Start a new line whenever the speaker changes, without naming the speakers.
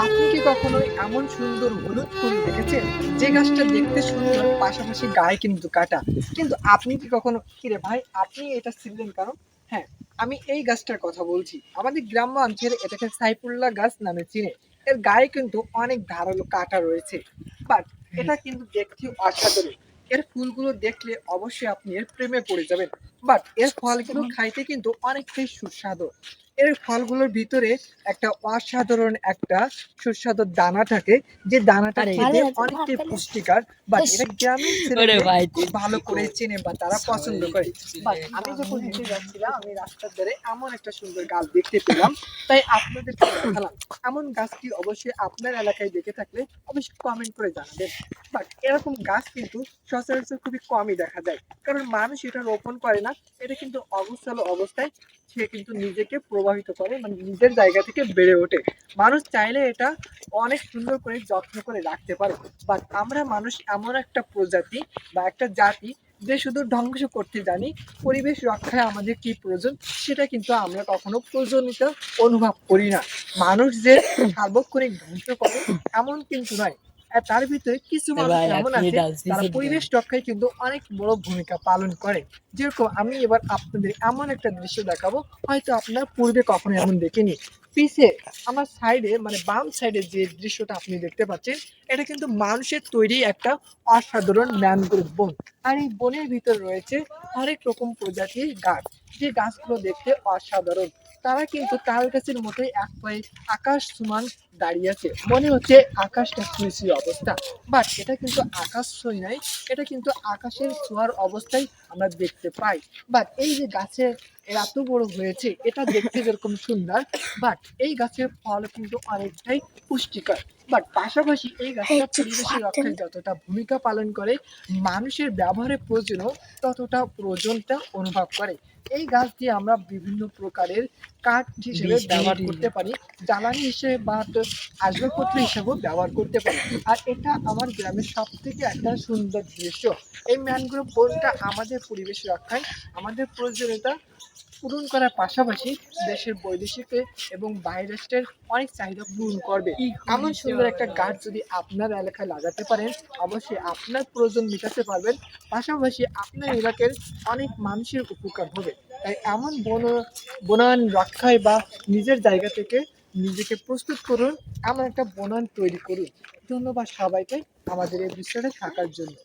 আপনি কি কখনো এমন সুন্দর হলুদ ফুল দেখেছেন? যে গাছটা দেখতে সুন্দর পাশাপাশি গায়ে কিন্তু কাটা। কিন্তু আপনি কি কখনো কিরে ভাই আপনি এটা চিনলেন কেন? হ্যাঁ, আমি এই গাছটার কথা বলছি। আমাদের গ্রাম্য অঞ্চলে এটাকে সাইফুল্লাহ গাছ নামে চিনে। এর গায়ে কিন্তু অনেক ধারালো কাঁটা রয়েছে। বাট এটা কিন্তু দেখতে অসাধারণ। এর ফুলগুলো দেখলে অবশ্যই আপনি এর প্রেমে পড়ে যাবেন। বাট এর ফলগুলো খাইতে কিন্তু অনেকটাই সুস্বাদু। এর ফলগুলোর ভিতরে একটা অসাধারণ একটা সুস্বাদু দানা থাকে, যে দানাটা
আরে
খেতে অনেকটাই পুষ্টিকর। বাট এটা গ্রামের
ওরে
ছেলেদের
ভাই
খুব ভালো করে চেনে বা তারা পছন্দ করে। বাট আমি যখন হেঁটে যাচ্ছিলাম, আমি রাস্তার ধারে এমন একটা সুন্দর গাছ দেখতে পেলাম, তাই আপনাদেরকে দেখালাম। এমন গাছটি অবশ্যই আপনার এলাকায় দেখে থাকলে অবশ্যই কমেন্ট করে জানাবেন। বাট এরকম গাছ কিন্তু সচরাচর খুবই কমই দেখা যায়, কারণ মানুষ এটা রোপণ করে না। এটা কিন্তু অগোছালো অবস্থায় সে কিন্তু নিজেকে প্রভাবিত করে, মানে নিজের জায়গা থেকে বেড়ে ওঠে। মানুষ চাইলে এটা অনেক সুন্দর করে যত্ন করে রাখতে পারে। বাট আমরা মানুষ এমন একটা প্রজাতি বা একটা জাতি যে শুধু ধ্বংস করতে জানি। পরিবেশ রক্ষায় আমাদের কি প্রয়োজন সেটা কিন্তু আমরা কখনো প্রয়োজনীয়তা অনুভব করি না। মানুষ যে সার্বক্ষণিক ধ্বংস করে এমন কিন্তু নয়। আর তার ভিতরে কিছু
এ
মানুষ
ভাই এক
এমন আছে
মিনিট আসছি
তারা পরিবেশ রক্ষায় কিন্তু অনেক বড় ভূমিকা পালন করে। যেরকম আমি এবার আপনাদের এমন একটা দৃশ্য দেখাবো, হয়তো আপনার পূর্বে কখনো এমন দেখেনি। পিছে আমার সাইডে মানে বাম সাইডে যে দৃশ্যটা আপনি দেখতে পাচ্ছেন, এটা কিন্তু মানুষের তৈরি একটা অসাধারণ ম্যানগ্রোভ বন। আর এই বনের ভিতর রয়েছে হরেক রকম প্রজাতির গাছ, যে গাছগুলো দেখতে অসাধারণ। তারা কিন্তু তাল গাছের মতোই এক পায়ে আকাশ সমান দাঁড়িয়ে আছে, মনে হচ্ছে আকাশটা ছুঁই অবস্থা। বাট এটা কিন্তু আকাশ ছুঁই নাই, এটা কিন্তু আকাশের ছোঁয়ার অবস্থায় আমরা দেখতে পাই। বাট এই যে গাছে এত বড় হয়েছে, এটা দেখতে যেরকম সুন্দর, বাট এই গাছের ফল কিন্তু অনেকটাই পুষ্টিকর। বাট পাশাপাশি এই গাছটা পরিবেশের রক্ষায় যতটা ভূমিকা পালন করে, মানুষের ব্যবহারের প্রয়োজনও ততটা প্রয়োজনটা অনুভব করে। এই গাছ দিয়ে আমরা বিভিন্ন প্রকারের কাঠ হিসেবে
20
ব্যবহার
মিনিট
করতে পারি, জ্বালানি হিসেবে বা আসবাবপত্র হিসেবেও ব্যবহার করতে পারি। আর এটা আমার গ্রামের সব থেকে একটা সুন্দর দৃশ্য। এই ম্যানগ্রোভ বনটা আমাদের পরিবেশ রক্ষায় আমাদের প্রয়োজনীয়তা পূরণ করার পাশাপাশি দেশের বৈদেশিকে এবং বাইরের অনেক চাহিদা পূরণ করবে। এমন সুন্দর একটা গাছ যদি আপনার এলাকায় লাগাতে পারেন, অবশ্যই আপনার প্রয়োজন মেটাতে পারবেন, পাশাপাশি আপনার এলাকার অনেক মানুষের উপকার হবে। তাই এমন বনায়ন রক্ষায় বা নিজের জায়গা থেকে নিজেকে প্রস্তুত করুন, এমন একটা বনায়ন তৈরি করুন। ধন্যবাদ সবাইকে আমাদের এই বিষয়টা থাকার জন্য।